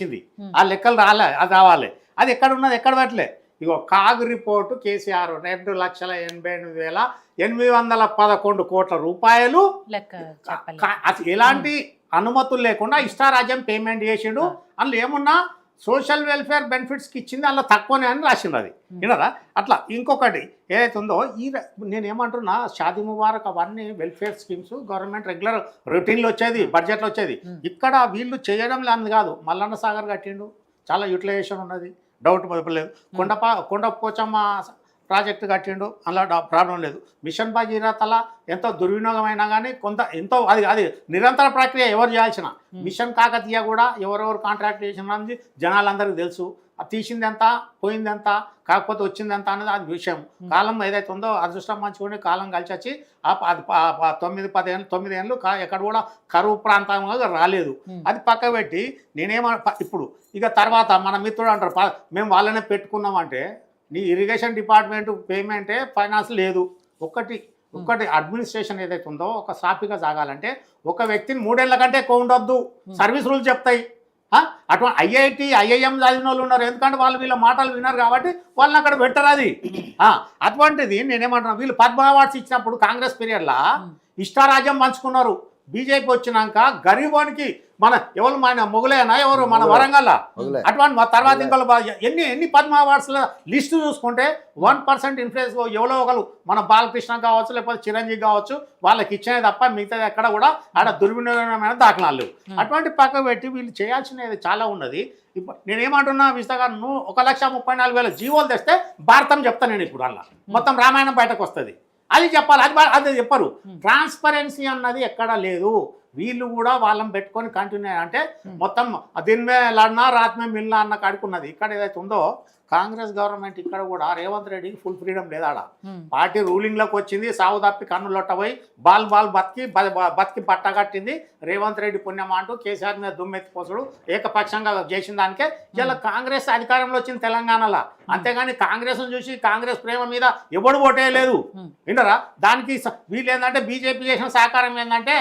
వచ్చింది. ఆ లెక్కలు అది రావాలి. అది ఎక్కడ ఉన్నది, ఎక్కడ పెట్టలే. ఇగో కాగ్ రిపోర్టు కేసీఆర్ 2,88,811 కోట్ల రూపాయలు అసలు ఎలాంటి అనుమతులు లేకుండా ఇష్టారాజ్యం పేమెంట్ చేసిండు. అందులో ఏమున్నా సోషల్ వెల్ఫేర్ బెనిఫిట్స్కి ఇచ్చింది అందులో తక్కువనే అని రాసింది. అది వినరా. అట్లా ఇంకొకటి ఏదైతే ఉందో నేనేమంటున్నా, షాదీ ముబారక్ అవన్నీ వెల్ఫేర్ స్కీమ్స్ గవర్నమెంట్ రెగ్యులర్ రొటీన్లో వచ్చేది, బడ్జెట్లో వచ్చేది. ఇక్కడ వీళ్ళు చేయడం లేదు కాదు. మల్లన్న సాగర్ కట్టిండు, చాలా యూటిలైజేషన్ ఉన్నది, డౌట్ లేదు. కొండపోచమ్మ ప్రాజెక్టు కట్టిండు, అలా ప్రాబ్లం లేదు. మిషన్ భగీరథల ఎంతో దుర్వినియోగమైనా కానీ ఎంతో అది నిరంతర ప్రక్రియ. ఎవరు చేయాల్సిన మిషన్ కాకతీయ కూడా ఎవరెవరు కాంట్రాక్ట్ చేసినది జనాలందరికీ తెలుసు. అది తీసింది ఎంత, పోయింది ఎంత, కాకపోతే వచ్చింది ఎంత అనేది అది విషయం. కాలం ఏదైతే ఉందో అదృష్టం మంచుకొని కాలం కలిసి వచ్చి అది 9-10 ఏళ్ళు ఎక్కడ కూడా కరువు ప్రాంతంగా రాలేదు. అది పక్క పెట్టి ఇప్పుడు ఇక తర్వాత మన మిత్రుడు అంటారు మేము వాళ్ళనే పెట్టుకున్నామంటే, నీ ఇరిగేషన్ డిపార్ట్మెంట్ పేమెంటే ఫైనాన్స్ లేదు. ఒకటి అడ్మినిస్ట్రేషన్ ఏదైతే ఉందో ఒక సాఫీగా సాగాలంటే ఒక వ్యక్తిని 3 ఏళ్ల కంటే ఎక్కువ ఉండొద్దు. సర్వీస్ రూల్స్ చెప్తాయి. అటువంటి IIM చదివిన వాళ్ళు ఉన్నారు. ఎందుకంటే వాళ్ళు వీళ్ళ మాటలు విన్నారు కాబట్టి వాళ్ళని అక్కడ పెట్టరు. అది అటువంటిది నేనేమంటున్నా, వీళ్ళు పద్మ అవార్డ్స్ ఇచ్చినప్పుడు కాంగ్రెస్ పీరియడ్లో ఇష్టారాజ్యం పంచుకున్నారు. బీజేపీ వచ్చినాక గరీబోనికి ఎవరు మన మొగలేనా ఎవరు మన వరంగల్ అటువంటి తర్వాత ఇంకా ఎన్ని పద్మ అవార్డ్స్ల లిస్టు చూసుకుంటే 1% ఇన్ఫ్లుయెన్స్ ఎవరో ఒకరు మన బాలకృష్ణ కావచ్చు, లేకపోతే చిరంజీవి కావచ్చు, వాళ్ళకి ఇచ్చినది తప్ప మిగతాది ఎక్కడ కూడా ఆడ దుర్వినియోగమైన దాఖలాలు. అటువంటి పక్క పెట్టి వీళ్ళు చేయాల్సినది చాలా ఉన్నది. ఇప్పుడు నేనేమంటున్నా విస్తగా, నువ్వు 1,34,000 జీవోలు తెస్తే భారతం చెప్తాను నేను. ఇప్పుడు అలా మొత్తం రామాయణం బయటకు వస్తుంది. అది చెప్పాలి. అది చెప్పరు. ట్రాన్స్పరెన్సీ అన్నది ఎక్కడా లేదు. వీళ్ళు కూడా వాళ్ళని పెట్టుకొని కంటిన్యూ అంటే మొత్తం దీని మీద లడ్నా రాత్ మే మిల్నా అన్న కాడుకున్నది. ఇక్కడ ఏదైతే ఉందో కాంగ్రెస్ గవర్నమెంట్ ఇక్కడ కూడా రేవంత్ రెడ్డికి ఫుల్ ఫ్రీడమ్ లేదు. ఆడ పార్టీ రూలింగ్లోకి వచ్చింది, సాగు తప్పి కన్నులొట్టబోయి బాల్ బతికి పట్టగట్టింది. రేవంత్ రెడ్డి పుణ్యం అంటూ కేసీఆర్ మీద దుమ్మెత్తిపోసుడు ఏకపక్షంగా చేసిన దానికే ఇలా కాంగ్రెస్ అధికారంలో వచ్చింది తెలంగాణలో. అంతేగాని కాంగ్రెస్ను చూసి కాంగ్రెస్ ప్రేమ మీద ఎవడు ఓటేయలేదు. వింటారా. దానికి వీళ్ళు ఏంటంటే బీజేపీ చేసిన సహకారం ఏంటంటే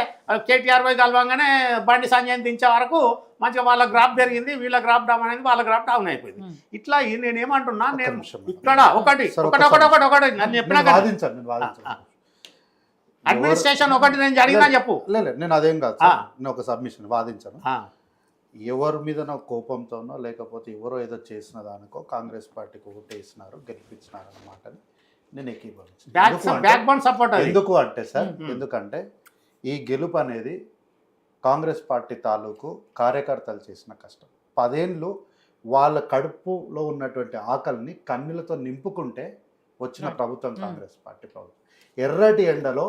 కేటీఆర్ పోయి కలవంగానే బండి సంజయ్ దించే వరకు మంచిగా వాళ్ళ గ్రాఫ్ పెరిగింది, వీళ్ళ గ్రాఫ్ డౌన్ అనేది, వాళ్ళ గ్రాఫ్ డౌన్ అయిపోయింది. ఇట్లా నేనేమంటున్నా, నేను ఇక్కడ ఒకటి నన్ను చెప్పినా అడ్మినిస్ట్రేషన్ ఒకటి నేను జరిగినా చెప్పు. లేదు నేను అదేం కాదు, నేను ఒక సబ్మిషన్ వాదించాను. ఎవరి మీద కోపంతోనో లేకపోతే ఎవరో ఏదో చేసిన దానికో కాంగ్రెస్ పార్టీకి ఓటేసినారు, గెలిపించినారు అన్నమాట నేను ఎక్కివ్వను. ఎందుకు అంటే సార్, ఎందుకంటే ఈ గెలుపు అనేది కాంగ్రెస్ పార్టీ తాలూకు కార్యకర్తలు చేసిన కష్టం. 10 ఏళ్ళు వాళ్ళ కడుపులో ఉన్నటువంటి ఆకలిని కన్నీళ్లతో నింపుకుంటే వచ్చిన ప్రభుత్వం కాంగ్రెస్ పార్టీ ప్రభుత్వం. ఎర్రటి ఎండలో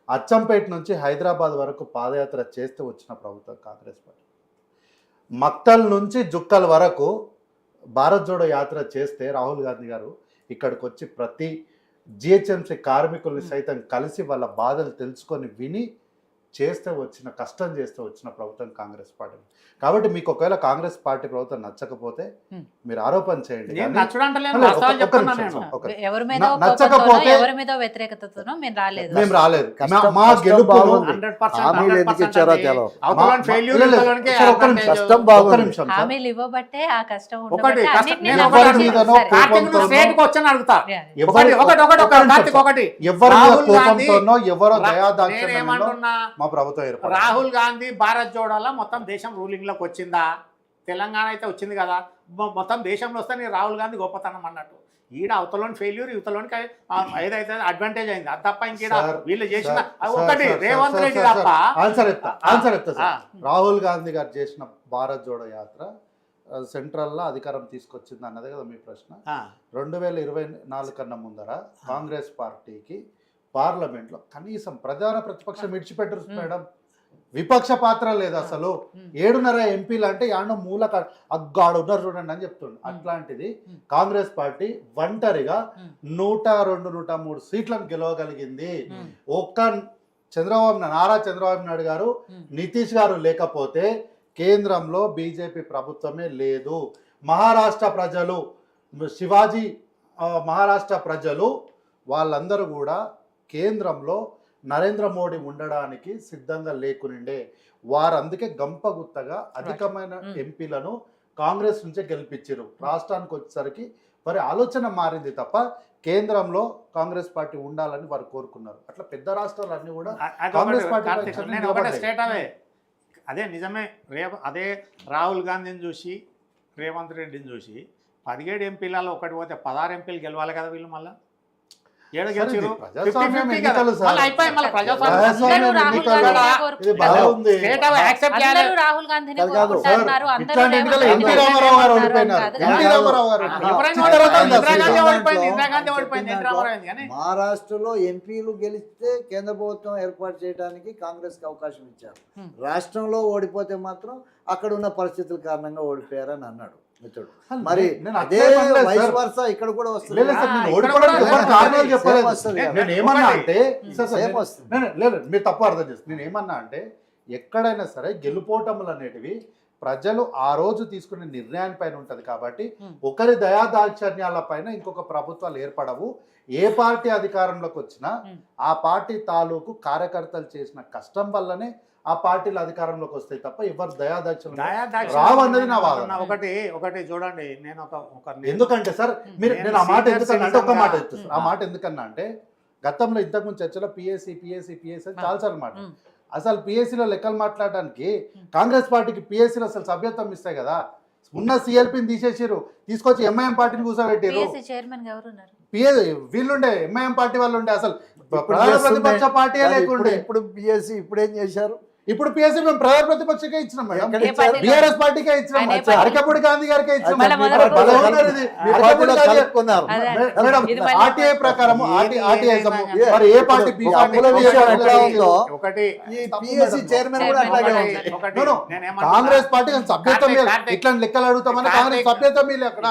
అచ్చంపేట నుంచి హైదరాబాద్ వరకు పాదయాత్ర చేస్తే వచ్చిన ప్రభుత్వం కాంగ్రెస్ పార్టీ. మక్తల్ నుంచి జుక్కల్ వరకు భారత్ జోడో యాత్ర చేస్తే రాహుల్ గాంధీ గారు ఇక్కడికి వచ్చి ప్రతి GHMC కార్మికుల్ని సైతం కలిసి వాళ్ళ బాధలు తెలుసుకొని విని చేస్తే వచ్చిన కష్టం చేస్తే వచ్చిన ప్రభుత్వం కాంగ్రెస్ పార్టీ. కాబట్టి మీకు ఒకవేళ కాంగ్రెస్ పార్టీ ప్రభుత్వం నచ్చకపోతే మీరు ఆరోపణ చేయండి. నచ్చకపోతే మేము రాలేదు. మా గెలుపు కోపంతోనో ఎవరో దయాదాక్షిణ్యంలో మా ప్రభుత్వం ఏర్పడింది. రాహుల్ గాంధీ భారత్ జోడోలో మొత్తం దేశం రూలింగ్ లోకి వచ్చిందా? తెలంగాణ అయితే వచ్చింది కదా, మొత్తం దేశంలో వస్తే నీ రాహుల్ గాంధీ గొప్పతనం అన్నట్టు. ఈడ అవతలోని ఫెయిల్యూర్ ఇవతలోనికి ఏదైతే అడ్వాంటేజ్ అయింది. అది తప్ప ఇంకేడ వీళ్ళు చేసిన ఒకటి రేవంత్ రెడ్డి తప్ప. ఆన్సర్ ఎత్తా సార్. రాహుల్ గాంధీ గారు చేసిన భారత్ జోడో యాత్ర సెంట్రల్లో అధికారం తీసుకొచ్చింది అన్నదే కదా మీ ప్రశ్న. 2024 కన్నా ముందర కాంగ్రెస్ పార్టీకి పార్లమెంట్లో కనీసం ప్రధాన ప్రతిపక్షం విడిచిపెట్టరు మేడం, విపక్ష పాత్ర లేదు అసలు. 7.5 ఎంపీలు అంటే యాడో మూల అగ్గాడు ఉన్నారు చూడండి అని చెప్తుండే. అట్లాంటిది కాంగ్రెస్ పార్టీ ఒంటరిగా 102-103 సీట్లను గెలవగలిగింది. ఒక్క నారా చంద్రబాబు నాయుడు గారు, నితీష్ గారు లేకపోతే కేంద్రంలో బీజేపీ ప్రభుత్వమే లేదు. మహారాష్ట్ర ప్రజలు, మహారాష్ట్ర ప్రజలు వాళ్ళందరూ కూడా కేంద్రంలో నరేంద్ర మోడీ ఉండడానికి సిద్ధంగా లేకునిండే వారు. అందుకే గంపగుత్తగా అధికమైన ఎంపీలను కాంగ్రెస్ నుంచే గెలిపించారు. రాష్ట్రానికి వచ్చేసరికి వారి ఆలోచన మారింది తప్ప కేంద్రంలో కాంగ్రెస్ పార్టీ ఉండాలని వారు కోరుకున్నారు. అట్లా పెద్ద రాష్ట్రాలన్నీ కూడా కాంగ్రెస్ పార్టీ నేను ఒకటే స్టేట్ అవే అదే నిజమే. అదే రాహుల్ గాంధీని చూసి రేవంత్ రెడ్డిని చూసి 17 ఎంపీలలో ఒకటి పోతే 16 ఎంపీలు గెలవాలి కదా వీళ్ళు. మళ్ళీ ఏడు గెలిచారు రాహుల్ గాంధీని మహారాష్ట్రలో ఎంపీలు గెలిస్తే కేంద్ర ప్రభుత్వం ఏర్పాటు చేయడానికి కాంగ్రెస్ కి అవకాశం ఇచ్చారు. రాష్ట్రంలో ఓడిపోతే మాత్రం అక్కడ ఉన్న పరిస్థితుల కారణంగా ఓడిపోయారని అన్నాడు మిత్రుడు. మరి అదే వైస్ వర్సా ఇక్కడ కూడా వస్తుంది. మీరు తప్పు అర్థం చేస్తారు. నేను ఏమన్నా అంటే ఎక్కడైనా సరే గెలుపోటములు అనేటివి ప్రజలు ఆ రోజు తీసుకునే నిర్ణయానిపైన ఉంటది కాబట్టి ఒకరి దయాదాక్షర్యాల పైన ఇంకొక ప్రభుత్వాలు ఏర్పడవు. ఏ పార్టీ అధికారంలోకి వచ్చినా ఆ పార్టీ తాలూకు కార్యకర్తలు చేసిన కష్టం వల్లనే ఆ పార్టీలు అధికారంలోకి వస్తాయి తప్ప ఎవరు దయాదాక్షర్యం రావన్నది నా వాదన. ఒకటి చూడండి, నేను ఎందుకంటే సార్ మీరు నేను ఆ మాట ఎందుకన్నా అంటే ఒక మాట చెప్తాను సార్. ఆ మాట ఎందుకన్నా అంటే గతంలో ఇంతకుముందు చర్చలో పిఎస్సి అని చాలాసార్లు మాట అసలు పిఎస్సిలో లెక్కలు మాట్లాడడానికి కాంగ్రెస్ పార్టీకి పిఎస్సిలో అసలు సభ్యత్వం ఇస్తాయి కదా. ఉన్న సిఎల్పిని తీసేసారు, తీసుకొచ్చి ఎంఐఎం పార్టీని కూర్చోబెట్టారు. వీళ్ళుండే ఎంఐఎం పార్టీ వాళ్ళు ఉండే అసలు ప్రతిపక్ష పార్టీ లేకుండే. ఇప్పుడు పిఎస్సి ఇప్పుడు ఏం చేశారు? ఇప్పుడు పిఎస్సి మేము ప్రధాన ప్రతిపక్షకే ఇచ్చినాం మేడం, బీఆర్ఎస్ పార్టీకే ఇచ్చినాం, అరకపూడి గాంధీ గారికే ఇచ్చినాం. ఆర్టీఐ ప్రకారం మరి ఏ పార్టీ కాంగ్రెస్ పార్టీ సభ్యత్వం ఇట్లా లెక్కలు అడుగుతామని కాంగ్రెస్ సభ్యత్వం మీరు అక్కడ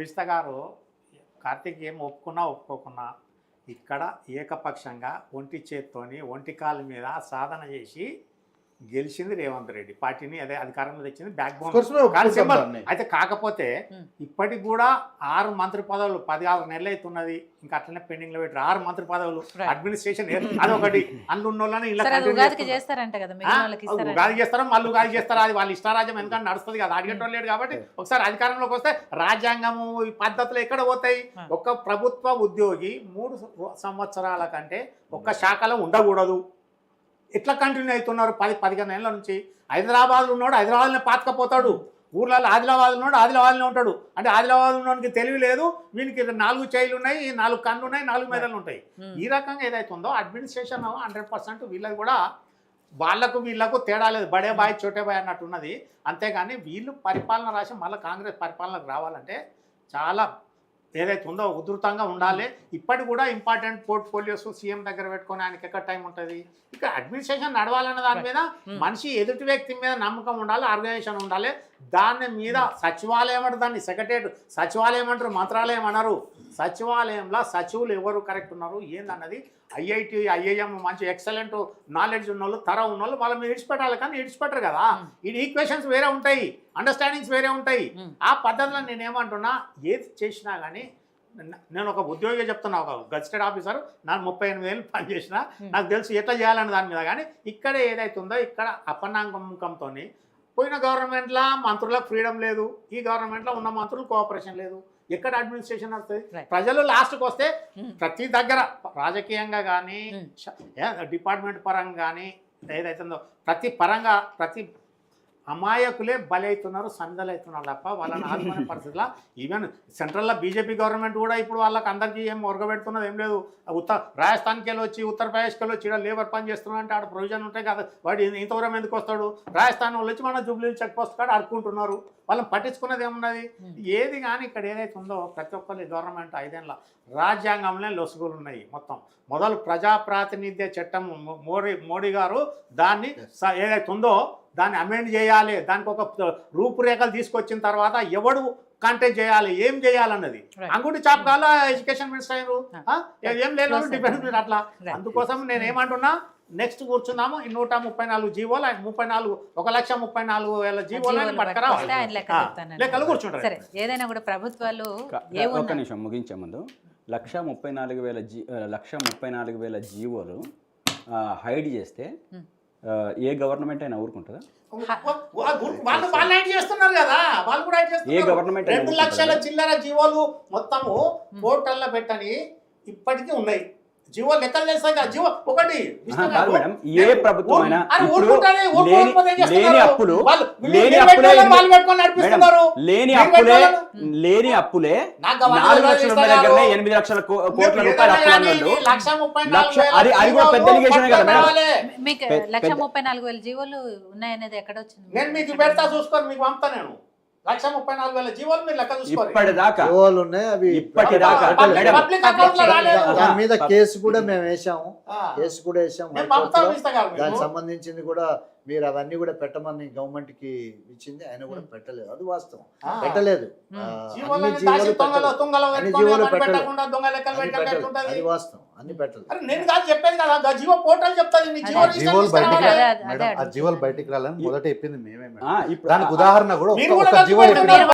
విస్త గారు కార్తీక్ ఏం ఒప్పుకోకున్నా ఇక్కడ ఏకపక్షంగా ఒంటి చేత్తోని ఒంటి కాళ్ళ మీద సాధన చేసి గెలిచింది రేవంత్ రెడ్డి. పార్టీని అదే అధికారంలో తెచ్చింది బ్యాక్ బోన్. అయితే కాకపోతే ఇప్పటికి కూడా 6 మంత్రి పదవులు 16 నెలలు అవుతున్నది, ఇంకా అట్లనే పెండింగ్ లో పెట్టి 6 మంత్రి పదవులు అడ్మినిస్ట్రేషన్ అదొకటి. అందులో ఉన్న వాళ్ళని ఉగాది చేస్తారా మళ్ళీ ఉగాది చేస్తారా, అది వాళ్ళ ఇష్టారాజ్యం ఎందుకంటే నడుస్తుంది కదా, అడిగేటోళ్ళు లేడు కాబట్టి. ఒకసారి అధికారంలోకి వస్తే రాజ్యాంగము ఈ పద్ధతులు ఎక్కడ పోతాయి? ఒక ప్రభుత్వ ఉద్యోగి 3 సంవత్సరాల కంటే ఒక్క శాఖలో ఉండకూడదు. ఎట్లా కంటిన్యూ అవుతున్నారు 10-15 ఏళ్ళ నుంచి? హైదరాబాద్లో ఉన్నాడు హైదరాబాద్లోనే పాతకపోతాడు, ఊర్లలో ఆదిలాబాద్ ఉన్నాడు ఆదిలాబాద్లో ఉంటాడు. అంటే ఆదిలాబాద్ ఉన్నోడికి తెలివి లేదు, వీనికి 4 చేయిలు ఉన్నాయి, 4 కళ్ళు ఉన్నాయి, 4 మెదళ్ళు ఉంటాయి. ఈ రకంగా ఏదైతుందో అడ్మినిస్ట్రేషన్ 100% వీళ్ళది కూడా వాళ్ళకు వీళ్ళకు తేడా లేదు, బడే బాయ్ చోటే బాయ్ అన్నట్టు ఉన్నది. అంతేగాని వీళ్ళు పరిపాలన రాసి మళ్ళీ కాంగ్రెస్ పరిపాలనకు రావాలంటే చాలా ఏదైతే ఉందో ఉధృతంగా ఉండాలి. ఇప్పటి కూడా ఇంపార్టెంట్ పోర్ట్ఫోలియోస్ సీఎం దగ్గర పెట్టుకొని ఆయనకి ఎక్కడ టైం ఉంటుంది? ఇక్కడ అడ్మినిస్ట్రేషన్ నడవాలన్న దాని మీద మనిషి ఎదుటి వ్యక్తి మీద నమ్మకం ఉండాలి, ఆర్గనైజేషన్ ఉండాలి. దాని మీద సచివాలయం అంటే దాన్ని సెక్రటరియట్ సచివాలయం అంటారు, మంత్రాలయం అన్నారు. సచివాలయంలో సచివులు ఎవరు కరెక్ట్ ఉన్నారు ఏందన్నది ఐఐటి ఐఐఎం మంచి ఎక్సలెంట్ నాలెడ్జ్ ఉన్నోళ్ళు తర ఉన్నోళ్ళు వాళ్ళ మీద ఇడిచిపెట్టాలి. కానీ ఇడిచిపెట్టరు కదా, ఈ ఈక్వేషన్స్ వేరే ఉంటాయి, అండర్స్టాండింగ్స్ వేరే ఉంటాయి. ఆ పద్ధతిలో నేనేమంటున్నా ఏది చేసినా కానీ నేను ఒక ఉద్యోగి చెప్తున్నా, ఒక గజిటెడ్ ఆఫీసర్, నాకు 38 ఏళ్ళు పనిచేసిన, నాకు తెలుసు ఎట్లా చేయాలన్న దాని మీద. కానీ ఇక్కడ ఏదైతుందో ఇక్కడ అపనమ్మకంతో పోయిన గవర్నమెంట్లో మంత్రులకు ఫ్రీడమ్ లేదు, ఈ గవర్నమెంట్లో ఉన్న మంత్రులు కోఆపరేషన్ లేదు. ఎక్కడ అడ్మినిస్ట్రేషన్ వస్తుంది? ప్రజలు లాస్ట్కి వస్తే ప్రతి దగ్గర రాజకీయంగా కానీ డిపార్ట్మెంట్ పరంగా కానీ ఏదైతుందో ప్రతి పరంగా ప్రతి అమాయకులే బలవుతున్నారు, సందలవుతున్నారు తప్ప వాళ్ళని ఆదుకునే పరిస్థితిలో. ఈవెన్ సెంట్రల్లో బీజేపీ గవర్నమెంట్ కూడా ఇప్పుడు వాళ్ళకి అందరికీ ఏం ఒరగబెడుతున్నది ఏం లేదు. రాజస్థాన్కి వెళ్ళి వచ్చి ఉత్తరప్రదేశ్కి వెళ్ళి వచ్చి లేబర్ పని చేస్తున్నారంటే ఆడ ప్రొవిజన్ ఉంటాయి కదా, వాడు ఇంత దూరం ఎందుకు వస్తాడు? రాజస్థాన్ వాళ్ళు వచ్చి మన జూబ్లీ చెక్ పోస్ట్ కాడ అడుక్కుంటున్నారు, వాళ్ళని పట్టించుకున్నది ఏమున్నది? ఏది కానీ ఇక్కడ ఏదైతే ఉందో ప్రతి ఒక్కరి గవర్నమెంట్ 5 ఏళ్ళ రాజ్యాంగంలో లొసుగులు ఉన్నాయి. మొత్తం మొదలు ప్రజాప్రాతినిధ్య చట్టం మోడీ గారు దాన్ని ఏదైతే ఉందో దాన్ని అమెండ్ చేయాలి, దానికి ఒక రూపురేఖలు తీసుకొచ్చిన తర్వాత ఎవడు కంటెక్ట్ చేయాలి, ఏం చేయాలన్నది. అంగుటి చాపకాల ఎడ్యుకేషన్ మినిస్టర్ అయ్యారు, ఏం లేదు డిఫెన్స్ మినిస్టర్ అట్లా. అందుకోసం నేను ఏమంటున్నా, నెక్స్ట్ కూర్చున్నాము ఈ 134 జీవోలు 1,34,000 జీవోలు పట్టుకురావాలి, లెక్కలు కూర్చుంటారు. ఏదైనా కూడా ప్రభుత్వాలు ఒక్క నిమిషం ముగించే ముందు 1,34,000 జీవోలు హైడ్ చేస్తే ఏ గవర్నమెంట్ అయినా ఊరుకుంటుందా? వాళ్ళు యాడ్ చేస్తున్నారు కదా, వాళ్ళు కూడా యాడ్ ఏ చేస్తున్నారు. గవర్నమెంట్ అయినా 2 లక్షల చిల్లర జీవోలు మొత్తము పోర్టల్లో పెట్టని ఇప్పటికీ ఉన్నాయి. జీవో లెక్కలు చేస్తాయి కదా. జీవో ఒకటి కాదు మేడం, ఏ ప్రభుత్వం అయినా అరే ఇప్పుడు ఊరుకుంటానే, ఊరుకోకపోతే ఏం చేస్తున్నారు? లేని అప్పులు వాళ్ళు లేని వీళ్ళు అప్పులే పెట్టుకొని వాళ్ళు పెట్టుకొని నడిపిస్తున్నారు. లేని అప్పులే నాకు అవన్నీ 4 లక్షల ఇస్తున్నారు. దగ్గరనే 8 లక్షల కోట్ల మీరు రూపాయలు అప్పులు ఏదైనా అన్నోళ్ళు కానీ 1,34,000 అది కూడా పెద్ద ఎలిగేషన్ కదా మేడం. కావాలి. మీకు 1,34,000 జీవోలు ఉన్నాయనేది ఎక్కడ వచ్చింది? నేను మీకు పెడతా చూసుకొని మీకు పంపుతా. నేను 1,34,000 జీవోలు మీరు లెక్క చూసుకోండి. ఇప్పటిదాకా జీవోలు ఉన్నాయి, అవి ఇప్పటిదాకా పబ్లిక్ పబ్లిక్ అకౌంట్ లో రాలేదు. దాని మీద కేసు కూడా మేము వేసాము, ఆ. కేసు కూడా వేసాము నేను పంపుతా హైకోర్టులో. ఇస్తాగా మీకు. దానికి సంబంధించింది కూడా మీరు అవన్నీ కూడా పెట్టమని గవర్నమెంట్ కి ఇచ్చింది, ఆయన కూడా పెట్టలేదు. అది వాస్తవం, ఆ. పెట్టలేదు. జీవోలని అన్ని జీవోలు దాచి తొంగలో పెట్టలేదు. తొంగలో అన్ని పెట్టుకొని జీవోలు పని పెట్టలేదు. పెట్టకుండా దొంగ లెక్కలు అన్ని పెట్టకుండా పెట్టలేదు. ఎట్లుంటది? అది వాస్తవం, అన్ని పెట్టలేదు. అరే నేను కాదు చెప్పేది కదా, ఆ జీవో పోర్టల్ చెప్తాది. మీ జీవో ఆ రిజిస్టర్ జీవోలు బయటికి తీసుకురావాలి. అదే, అదే మేడం, ఆ అడుగుతున్నాను. జీవోలు బయటికి రాలని మొదట చెప్పింది మేమే మేడం. ఇప్పుడు దానికి ఉదాహరణ కూడా మీరు ఒక కూడా జీవో కలిపి చెప్పినారు.